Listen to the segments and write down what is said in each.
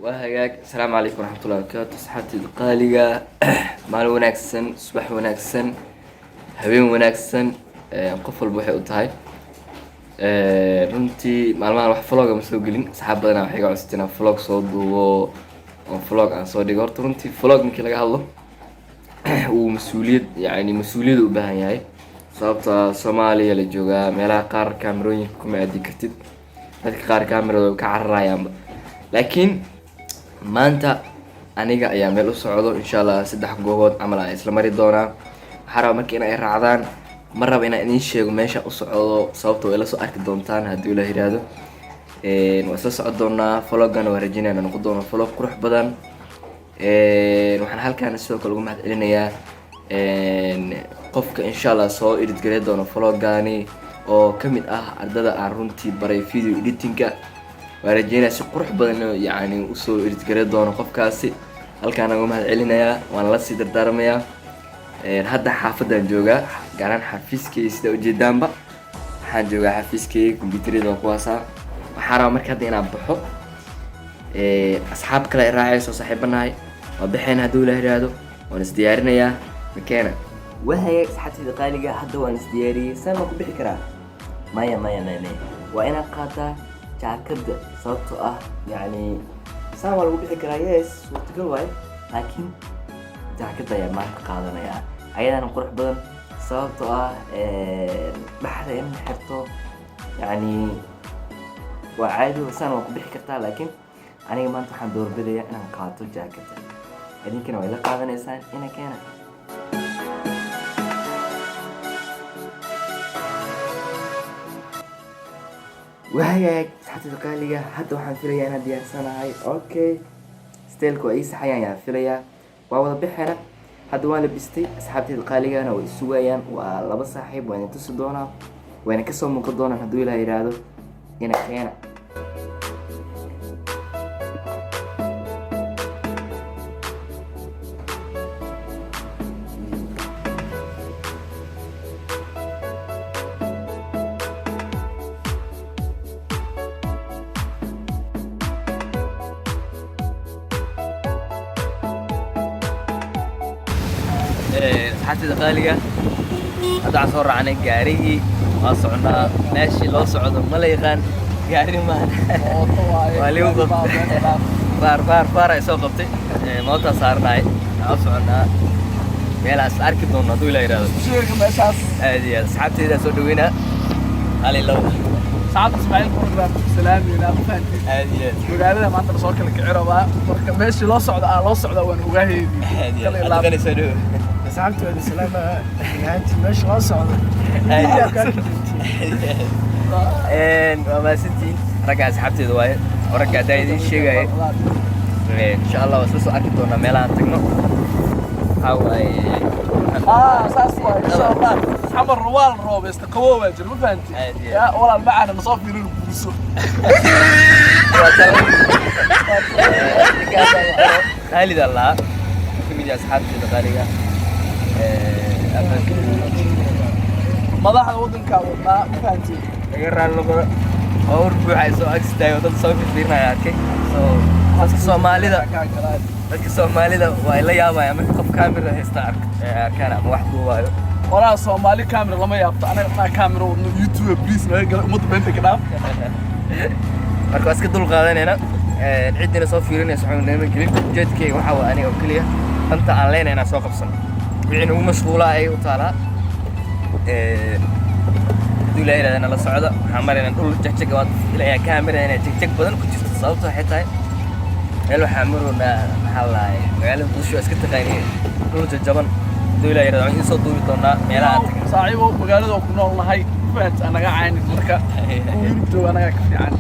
وهاجاك السلام عليكم ورحمة الله وبركاته صحتي القالية مال وناكسن صباح وناكسن هبين وناكسن قفل بوحي أوتهاي runtii maalmahan wax vlog ma soo gelin saxaab badan waxay iga codsateen inaan vlog soo duubo oo vlog aan soo dhigo horta runtii vlog markii laga hadlo uu mas-uuliyad yani mas-uuliyad u baahan yahay sababta Soomaaliya la joogaa meelaha qaar kaamirooyinka kuma aadi kartid dadka qaar kaamirada ka cararayaanba laakiin maanta aniga ayaa meel u socdo insha Allah 3 goobood camal aan isla mari doonaa waxaan rabaa markii inay raacdaan ma raba inaan idin sheego meesha u socdo sababtoo ila soo arki doontaan haddii la yiraahdo waan soo socon doonaa vloggan waa rajaynaa inaan noqon doono vlog qurux badan waxaan halkaan sidoo kale ugu mahad celinayaa qofka insha Allah soo edit gareey doono vloggani oo kamid ah ardada aan runtii baray video editingka waa rajaynaa si qurux badan yani u soo edit gareey doono qofkaasi halkaan ugu mahad celinayaa waan la sii dardaarmayaa hadda xaafadan joogaa gaaraan xafiiskay sida ujeedaanba waxaan joogaa xafiiskay computerada kuwaasa waxaan rabaa marka hadda inaan baxo asxaab kale ay raacayso saaxiibanahay waa baxeen hadduu la yiraahdo waan is diyaarinayaa makeena wahaya saxaabtayda qaaliga hadda waan is diyaariyey saan ma ku bixi karaa maya waa inaan qaataa jaakada sababtoo ah yani saan waa lagu bixi karaa yes suurtagal waaye laakiin jaakada ayaa maanta qaadanayaa ayadana qurux badan sababtoo ah dhaxda in xirto yani waa caadi saan waa ku bixi kartaa laakiin aniga maanta waxaan doorbidayaa inaan qaato jaakada idinkana way la qaadanaysaan ina keena wahagaag saxaabtayda qaaliga hadda waxaan filayaa inaan diyaarsanahay okay steelku ay saxayaan ayaan filayaa waa wada bixina hadda waan labistay asxaabtayda qaaligana way sugayaan waa laba saaxiib waan tusi doonaa wayna ka soo muuqan doonaan hadduu ilaahay yiraahdo ina keena saxaabtayda qaaliga hadda aan soo raacnay gaarigii waa soconaa meeshii loo socdo ma la yaqaan gaari maan waa ligu qabtay baar ay soo qabtay mootaa saarnaay aan u soconaa meelaas arki doono hadduu ilaa yiraahdo aad iyo aad asxaabtayda soo dhaweynaa hali low صعب اسماعيل بروجرام سلام يا فهمتي عادي magaalada maanta soo kala kiciraba marka meeshii loo socdo waan ogahay عادي سلام asxaabtooda salaama yaanti meeshii loo socdo waa maasantiin ragga asxaabteeda waaye oo ragga haddaa idiin sheegaya insha Allah waa isla soo arki doonaa meelahaan tagno waxaa waaye saas waaye insha Allah xamar ruwaal roob istaqawo waajir ma fahanti ya walaal macana nasoo fiirin buuso خالد الله كمية أصحابي الغالية madaxda wadanka wadnaa ma fahanti غير اللغة أو ربع عايزو أكستاي وده صوت فينا يا كي بس الصومالي ده بس الصومالي ده وإلا يا ما يعمل قف كاميرا هيستعرك كان واحد جوا ولا صومالي كاميرا لما يابط أنا ما كاميرا يوتيوب بليز ما يقدر مد بنت كده marka iska dul qaadanayna cidina soo fiirinay saxuunayna gelin jeedkay waxa waa aniga kaliya anta aan leenayna soo qabsan wixii ugu mashquulaa ay u taalaa duulay ilaa la socda waxaan marinaa dhul jajjag wad ilaa kaamira inay jajjag badan ku jirto sababtoo waxay tahay meel waxaa maruna maxaa laay magaalada bulsho iska taqaaniin dhul jajaban duulay ilaa in soo duubi doonaa meelaha saaxiibo magaalada ku nool nahay faant anaga caani marka uu jooga anaga ka fiican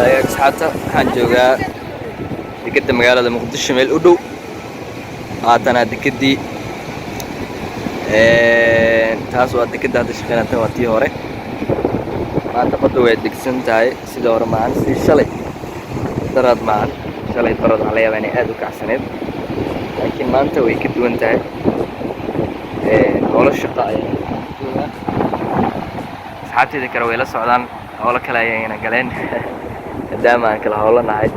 asxaabta waxaan joogaa dekedda magaalada muqdisho meel u dhow haatana dekeddii taas waa dekedda hadda shaqeynata waa tii hore maanta badda way degsan tahay sida hore maahan si shalay daraad maahan shalay daraad waxaa laga yaabaa inay aad u kacsaneed laakiin maanta way ka duwan tahay howlo shaqo ayaa joogaa asxaabteeda kale way la socdaan howlo kale ayayna galeen maadaama aan kala howlo nahay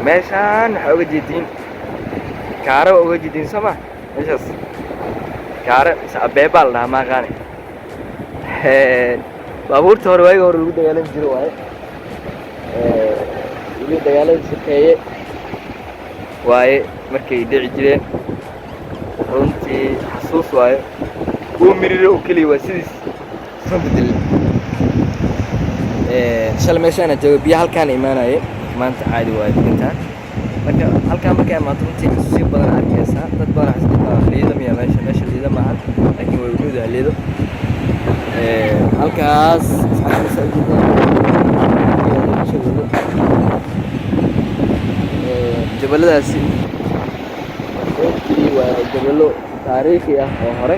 meeshaan waxaa uga jeediin kaara waa uga jeediin soo ma meeshaas kaara mise abeebaa la dhahaa maaqaane baabuurta hore waaga hore lagu dagaalan jiro waaye weli dagaalada shaqeeye waaye markay dhici jireen runtii xasuus waayo kuwa miriro oo keliya waa sidiis soo bedelay shalay meeshaana jooga biyo halkaan imaanaye maanta caadi waayo degantaan marka halkaan markay imaato runtii xasuusyo badan arkaysaa dad badan xasuustaa liido miya meesha liido maahan laakiin way u dhowdaha liido halkaas jabaladaasi waa jabalo taariikhi ah oo hore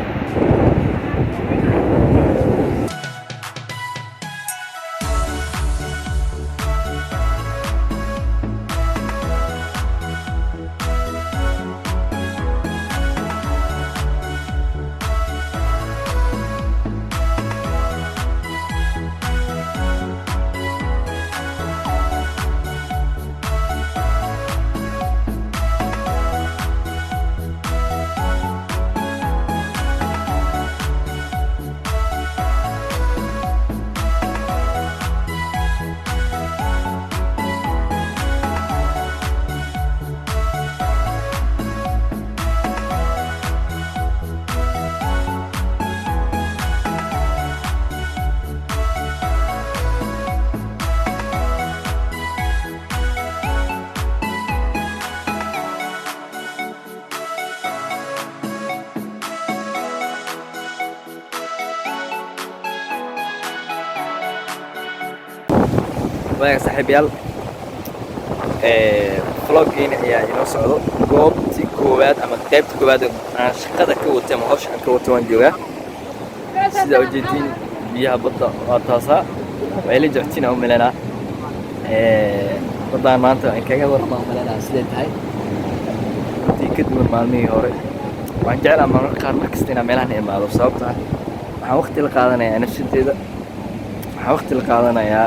waaga saaxiibayaal vloggiina ayaa inoo socdo goobtii koowaad ama qaybta koowaad aan shaqada ka watay ama hawsha aan ka watay waan joogaa sidaa ujeediin biyaha badda waa taasaa waa ila jectiin aan u malaynaa baddaan maanta aan kaga warmaan malaynaa siday tahay runtii ka duwan maalmihii hore waan jeclaa mararka qaar markasta inaan meelahan imaado sababta ah waxaan waqti la qaadanayaa nafsadeeda waxaan waqti la qaadanayaa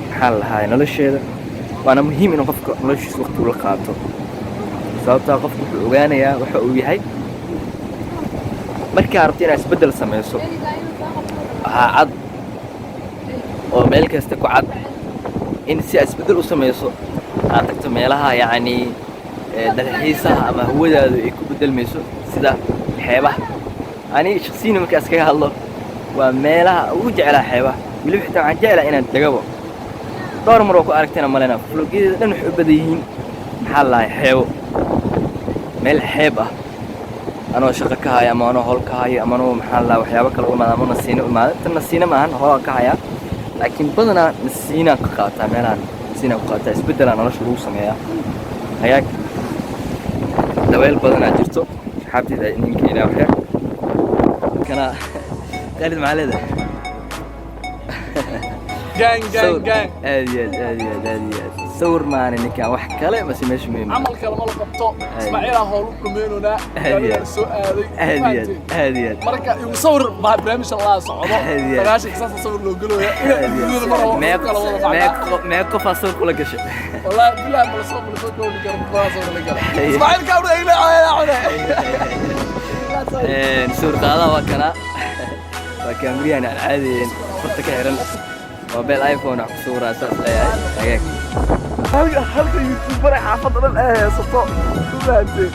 maxaa la lahaa nolosheeda waana muhiim inuu qofka noloshiisa waqti ula qaato sababtaa qofku wuxuu ogaanayaa waxa uu yahay markaa rabto inaad isbeddel samayso waxaa cad oo meel kasta ku cad in si aad isbeddel u samayso aad tagto meelaha yacni dalxiisaha ama hawadaadu ay ku beddelmayso sida xeebaha ani shaksiina markaas kaga hadlo waa meelaha ugu jeclaa xeebaha weliba xitaa waxaan jeclaa inaan degabo dhowr mar oo ku aragtayna malena vlogyadeeda dhan waxay u badan yihiin maxaa la lahay xeebo meel xeeb ah anoo shaqo ka haya ama anoo howl ka hayo ama anoo maxaa la lahaa waxyaabo kale u imaada ama nasiino u imaada tan nasiino maahan hoolaan ka hayaa laakiin badanaa nasiinaan ka qaataa meelahan nasiinaan ku qaataa isbeddelaa nolosha lagu sameeyaa hayaag dabeyl badanaa jirto asxaabteeda ninka ilaa waxyar kana qaalid maxaa leedahay gang صور معنا نكا wax kale bas meesha muhiim amal kale ma la qabto ismaaciil ah howl dhameynona soo aadiyad marka igu sawir barnaamij la socdo barnaamij kiisa sawir loo galooya ma qof sawir kula gashay wallahi billahi ma soo gooni karo sawir la galo ismaaciil ka wada ila صور qaada waa kana waa kaamiriyan caadi farta ka xiran موبايل ايفون على صورة اساس لا halka youtuber xaafad dhan ah sabto subaante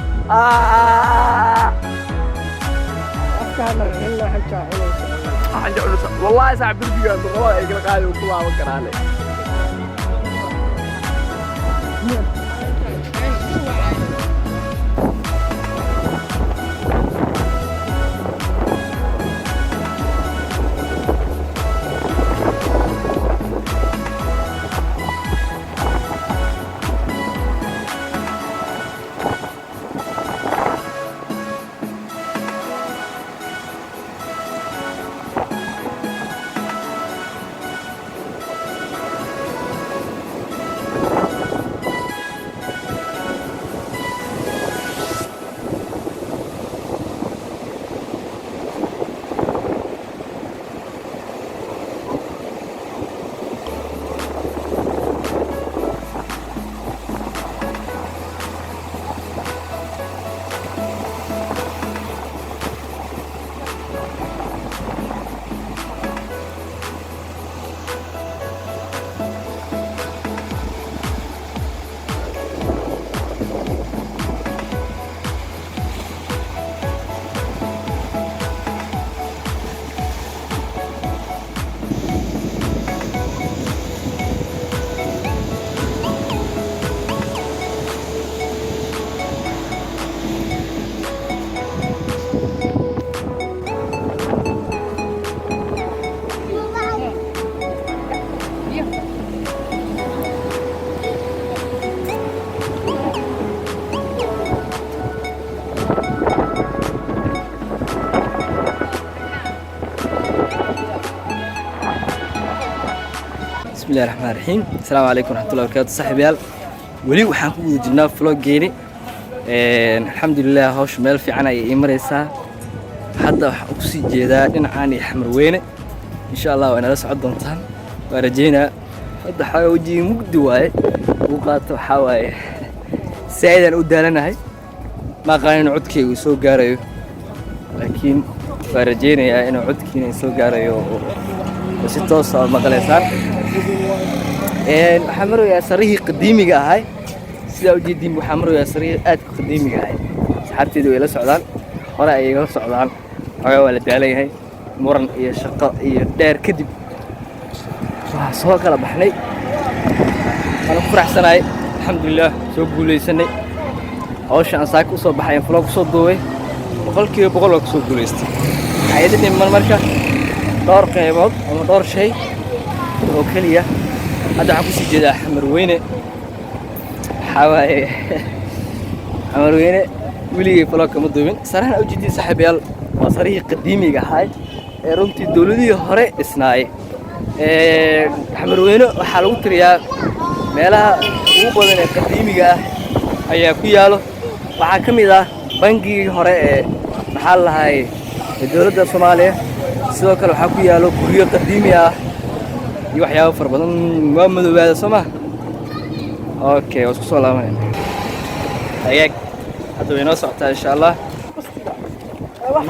afkaana illa xajaa culus wallahi saac birbiga qaba ay kala qaadi ku laaban karaale bismillahi raxmaani raxiim asalaamu calaykum waraxmatullahi wabarakaatu saaxiibayaal weli waxaan ku guda jirnaa vloggeeni alxamdulilah hawsha meel fiican ayay ii maraysaa hadda waxaan kusii jeedaa dhinacaan iyo xamarweyne insha allah waa inala socon doontaan waa rajeynaa hadda waxaa wejigii mugdi waaye uu qaato waxaa waaye saa'idaan u daalanahay ma aqaan inuu codkaygu soo gaarayo laakiin waa rajeynayaa inuu codkiina soo gaarayo oo si toos ah maqlaysaan waxaan marayaa sarihii qadiimiga ahay sidaa ujeediin waxaan marayaa sarihii aadka qadiimiga ahay asxaabteedu way la socdaan hore ayay la socdaan xogaa waa la daalan yahay muran iyo shaqo iyo dheer kadib waxaa soo kala baxnay waana ku faraxsanahay alxamdulilah soo guulaysanay hawsha aan saaka usoo baxay aan vlog kusoo duubay boqolkiiba boqol waa kusoo guulaystay waxaa ida dhiman marka dhowr qaybood ama dhowr shay oo keliya hadda waxaan kusii jeedaa xamarweyne waxaa waaye xamarweyne weligay vlog kama duubin sarahan ujeedin saaxiibayaal waa sarihii qadiimiga ahay ee runtii dowladihii hore dhisnaayay xamarweyne waxaa lagu tiriyaa meelaha ugu badan ee qadiimiga ah ayaa ku yaalo waxaa ka mid ah bangigii hore ee maxaa la lahay dowladda Soomaaliya sidoo kale waxaa ku yaalo guryo qadiimi ah iyo waxyaabo fara badan waa madoobaada Soomaa okay waa isku soo laabanayna ayaag hadda way noo socotaa insha Allah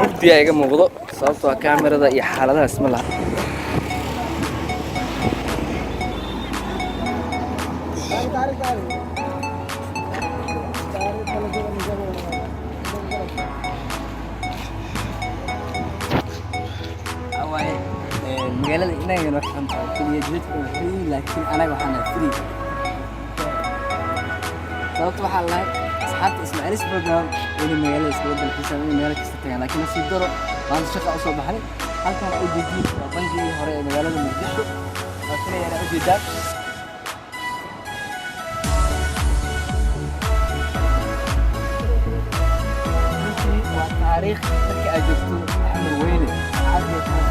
mugdi ay iga muuqdo sababtoo ah kaamirada iyo xaaladaha isma laha magaalada inaga noo xanta kaliya jidka oo free laakiin anaga waxaan free sababta waxa la asxaabta Ismaaciilis program inay magaalada isku wada xisaab inay meel kasta tagaan laakiin si daro baan shaqo u soo baxnay halkan oo jeedin waa bangigii hore ee magaalada Muqdisho laakiin ay u jeedaan waa taariikh markii ay joogto xamarweyne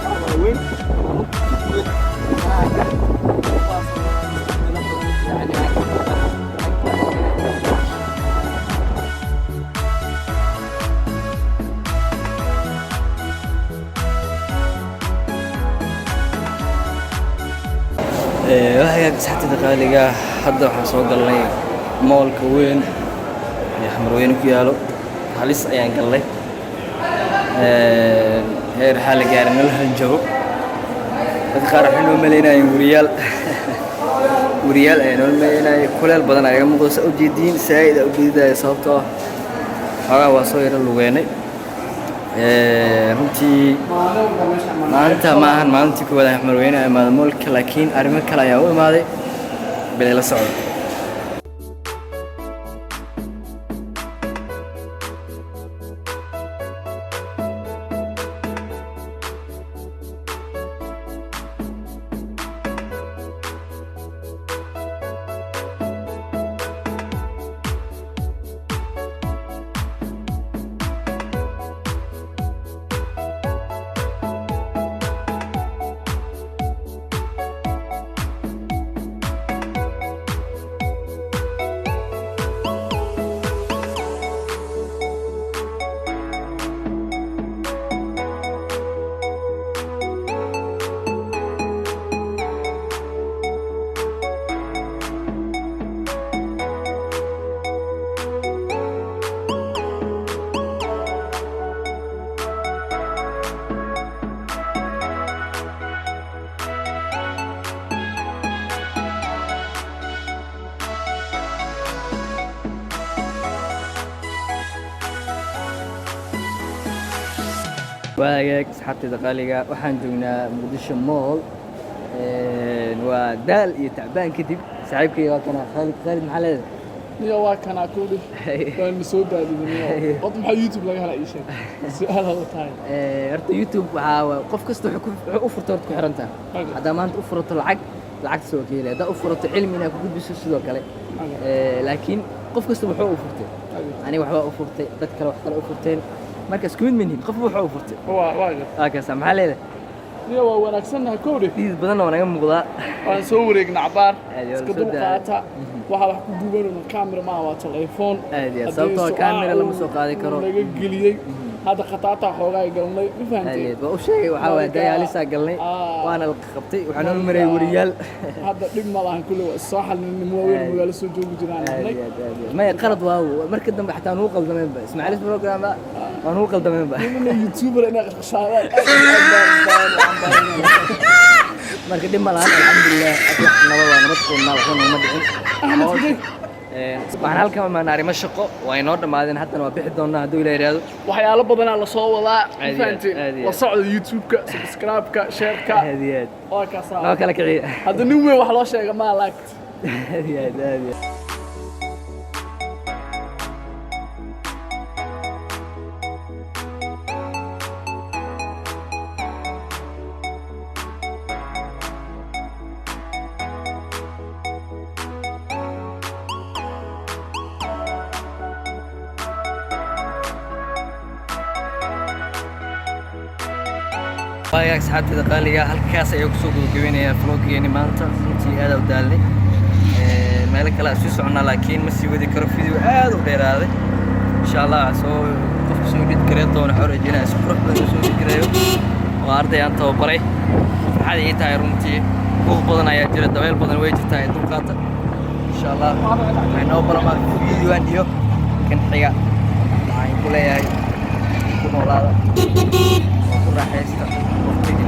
xamarweyne waxay saxtida qaaliga hadda waxaan soo galnay moolka weyn ee xamarweyne ku yaalo halis ayaan galnay heer xal gaarin la hanjabo dad qaar waxay noo maleynayeen wariyaal ay noo maleynayeen kuleel badan ayaga muuqdo soo jeedin saayid u jeedaya sababtoo ah waa soo yara lugeynay runtii maanta maahan maalintii ku wada xamarweyne ay maamulka laakiin arrimo kale ayaa u imaaday bilay la socdo waagaag saxaabtida qaaliga waxaan joognaa Muqdisho Mall waa daal iyo tacbaan kadib saaxiibkay waa kana Khalid maxaa leedahay niyo waa kana koodi waan soo daadinay qod maxaa YouTube laga helay isha su'aal hada tahay horta YouTube waxa qof kasta wuxuu u furto ku xiranta hadda maanta u furto lacag soo keenay hadda u furto cilmi inaad ku gudbiso sidoo kale laakiin qof kasta wuxuu u furtay aniga waxba u furtay dad kale wax kale u furteen marka isku mid minhin qof wuxuu u furtay waa ka maxaa leedahay niyo waa wanaagsannahay kowdhe dhidid badanna waa naga muuqdaa waan soo wareegna cabaar Aad iyo iska soo dul daa- qaata waxaa wax ku duubanayno camera maaha waa telefoon Aad iyo sababtoo ah camera lama soo qaadi karo. laga geliyey hadda khataataa xoogaa ay galnay ma fahanteen aad waa u sheegay waxaa waaye dayaalisa galnay waana la qabtay waxaa noo maray wariyaal hadda dhib ma lahan kulle waa soo xalinin waaweyn magaalo soo joogi jiraan nahnay maya qalad waa marka dambe xataa nugu qaldameenba ismaaciilis program waa nugu qaldameenba inay youtuber inay qashqashaadaan marka dhib ma lahan alxamdulilah wax nabad waa nabad kulnaa waxba nooma dhicin Ahmed Fudey waxaan halkan imaanay arrimo shaqo waa inoo dhammaadeen haddana waa bixi doonaa hadduu ilaa yidhaahdo waxyaalo badanaa la soo wadaa ma Aad iyo aad, fahanteen aad iyo la aad. socda youtube-ka subscribe-ka share-ka aad iyo aad waa kaasaa noo kala kiciya hadda nin weyn wax loo sheega maa laagt aad iyo aad aad iyo aad waayo asxaabtayda qaaliga halkaas ayaan kusoo gabagabaynayaa vloggeeni maanta runtii aad u daalnay meelo kale aan sii soconaa laakiin ma sii wadi karo video aad u dheeraaday insha allah soo qofka soo dhid gareyn doona waxaan rajeynaya si qurux badan soo dhid gareeyo waa arday aan tababaray farxad ii tahay runtii buuq badan ayaa jira dabeel badan way jirtaa ee dulqaata insha allah waxay noo baramaa videoan iyo kan xiga waxaan ku leeyahay ku noolaada oo ku raaxaysta waqtiga